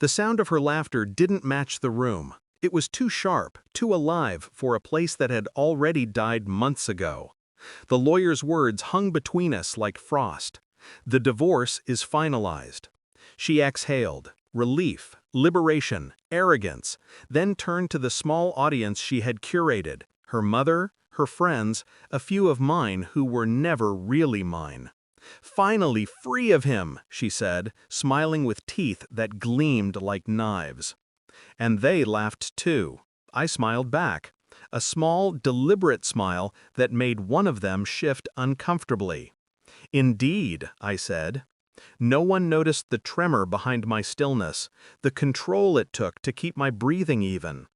The sound of her laughter didn't match the room. It was too sharp, too alive for a place that had already died months ago. The lawyer's words hung between us like frost. The divorce is finalized. She exhaled. Relief, liberation, arrogance, then turned to the small audience she had curated, her mother, her friends, a few of mine who were never really mine. "Finally free of him," she said, smiling with teeth that gleamed like knives. And they laughed too. I smiled back, a small, deliberate smile that made one of them shift uncomfortably. "Indeed," I said. No one noticed the tremor behind my stillness, the control it took to keep my breathing even.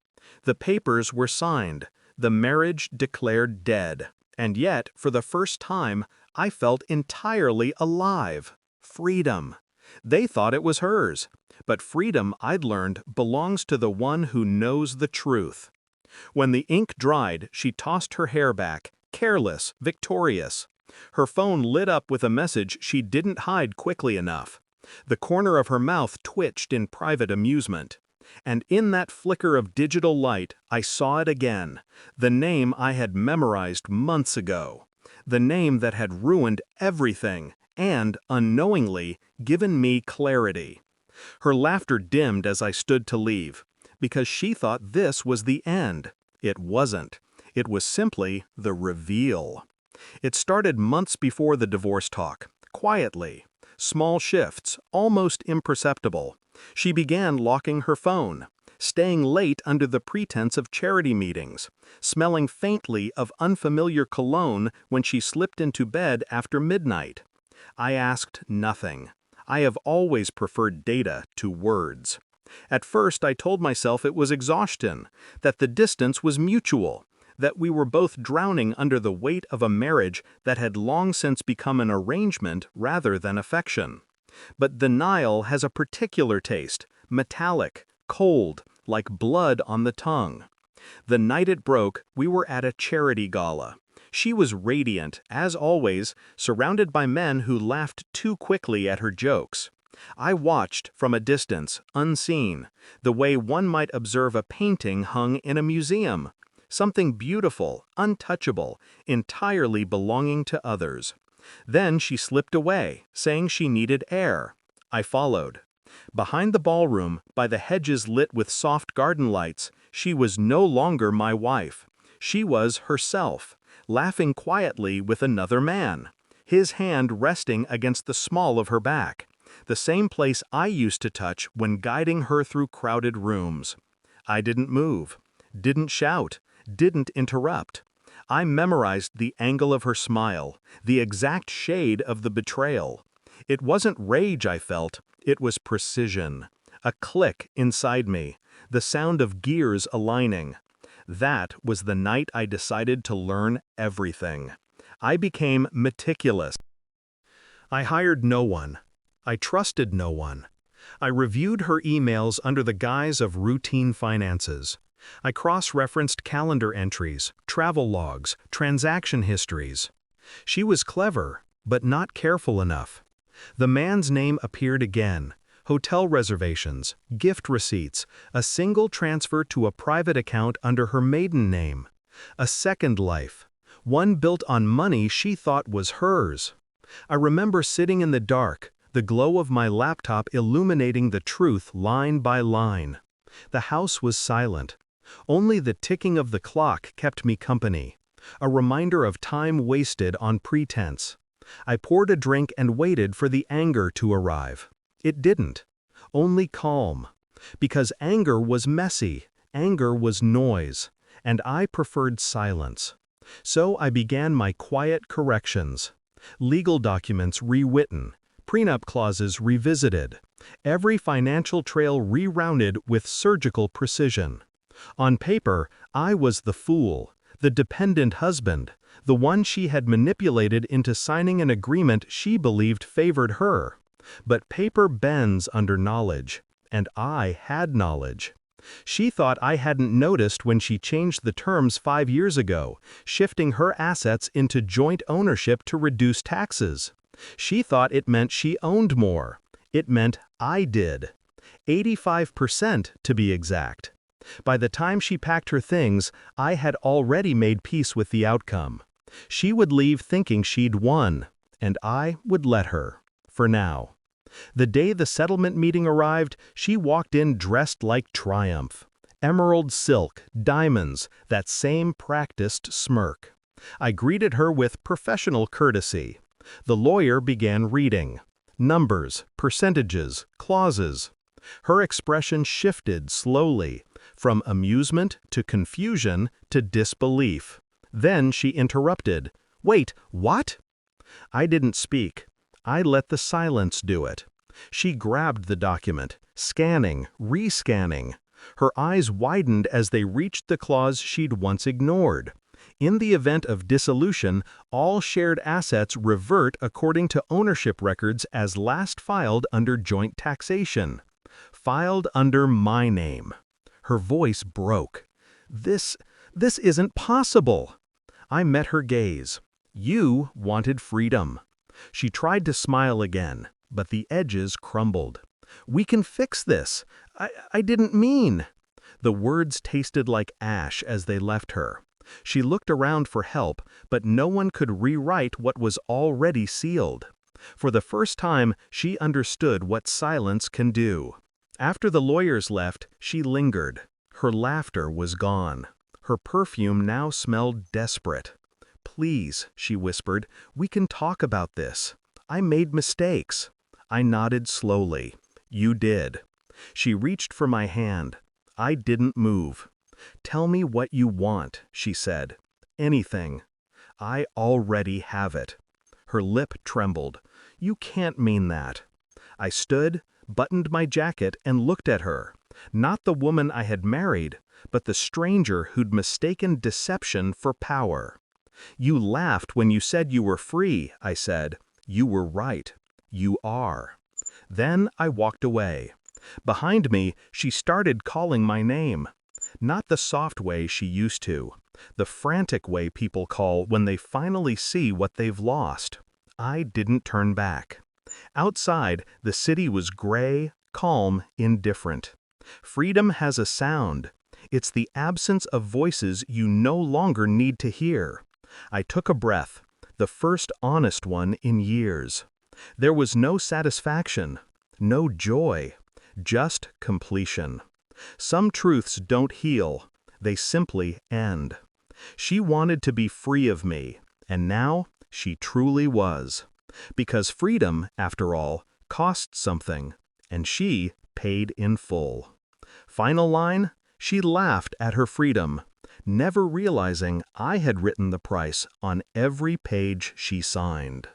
The papers were signed, the marriage declared dead, and yet, for the first time, I felt entirely alive. Freedom. They thought it was hers, but freedom, I'd learned, belongs to the one who knows the truth. When the ink dried, she tossed her hair back, careless, victorious. Her phone lit up with a message she didn't hide quickly enough. The corner of her mouth twitched in private amusement. And in that flicker of digital light, I saw it again, the name I had memorized months ago. The name that had ruined everything and, unknowingly, given me clarity. Her laughter dimmed as I stood to leave, because she thought this was the end. It wasn't. It was simply the reveal. It started months before the divorce talk, quietly. Small shifts, almost imperceptible. She began locking her phone, staying late under the pretense of charity meetings, smelling faintly of unfamiliar cologne when she slipped into bed after midnight. I asked nothing. I have always preferred data to words. At first, I told myself it was exhaustion, that the distance was mutual, that we were both drowning under the weight of a marriage that had long since become an arrangement rather than affection. But the Nile has a particular taste, metallic, cold, like blood on the tongue. The night it broke, we were at a charity gala. She was radiant, as always, surrounded by men who laughed too quickly at her jokes. I watched from a distance, unseen, the way one might observe a painting hung in a museum. Something beautiful, untouchable, entirely belonging to others. Then she slipped away, saying she needed air. I followed. Behind the ballroom, by the hedges lit with soft garden lights, she was no longer my wife. She was herself, laughing quietly with another man, his hand resting against the small of her back, the same place I used to touch when guiding her through crowded rooms. I didn't move, didn't shout, didn't interrupt. I memorized the angle of her smile, the exact shade of the betrayal. It wasn't rage I felt, it was precision. A click inside me, the sound of gears aligning. That was the night I decided to learn everything. I became meticulous. I hired no one. I trusted no one. I reviewed her emails under the guise of routine finances. I cross-referenced calendar entries, travel logs, transaction histories. She was clever, but not careful enough. The man's name appeared again. Hotel reservations, gift receipts, a single transfer to a private account under her maiden name. A second life, one built on money she thought was hers. I remember sitting in the dark, the glow of my laptop illuminating the truth line by line. The house was silent. Only the ticking of the clock kept me company, a reminder of time wasted on pretense. I poured a drink and waited for the anger to arrive. It didn't. Only calm. Because anger was messy, anger was noise, and I preferred silence. So I began my quiet corrections. Legal documents rewritten, prenup clauses revisited, every financial trail rerouted with surgical precision. On paper, I was the fool, the dependent husband, the one she had manipulated into signing an agreement she believed favored her. But paper bends under knowledge, and I had knowledge. She thought I hadn't noticed when she changed the terms 5 years ago, shifting her assets into joint ownership to reduce taxes. She thought it meant she owned more. It meant I did. 85% to be exact. By the time she packed her things, I had already made peace with the outcome. She would leave thinking she'd won, and I would let her, for now. The day the settlement meeting arrived, she walked in dressed like triumph. Emerald silk, diamonds, that same practiced smirk. I greeted her with professional courtesy. The lawyer began reading. Numbers, percentages, clauses. Her expression shifted slowly, from amusement to confusion to disbelief. Then she interrupted. "Wait, what?" I didn't speak. I let the silence do it. She grabbed the document, scanning, rescanning. Her eyes widened as they reached the clause she'd once ignored. In the event of dissolution, all shared assets revert according to ownership records as last filed under joint taxation. Filed under my name. Her voice broke. This isn't possible." I met her gaze. "You wanted freedom." She tried to smile again, but the edges crumbled. "We can fix this. I didn't mean." The words tasted like ash as they left her. She looked around for help, but no one could rewrite what was already sealed. For the first time, she understood what silence can do. After the lawyers left, she lingered. Her laughter was gone. Her perfume now smelled desperate. "Please," she whispered, "we can talk about this. I made mistakes." I nodded slowly. "You did." She reached for my hand. I didn't move. "Tell me what you want," she said. "Anything." "I already have it." Her lip trembled. "You can't mean that." I stood, buttoned my jacket, and looked at her. Not the woman I had married, but the stranger who'd mistaken deception for power. "You laughed when you said you were free," I said. "You were right. You are." Then I walked away. Behind me, she started calling my name. Not the soft way she used to. The frantic way people call when they finally see what they've lost. I didn't turn back. Outside, the city was gray, calm, indifferent. Freedom has a sound. It's the absence of voices you no longer need to hear. I took a breath, the first honest one in years. There was no satisfaction, no joy, just completion. Some truths don't heal, they simply end. She wanted to be free of me, and now she truly was. Because freedom, after all, cost something, and she paid in full. Final line, she laughed at her freedom, never realizing I had written the price on every page she signed.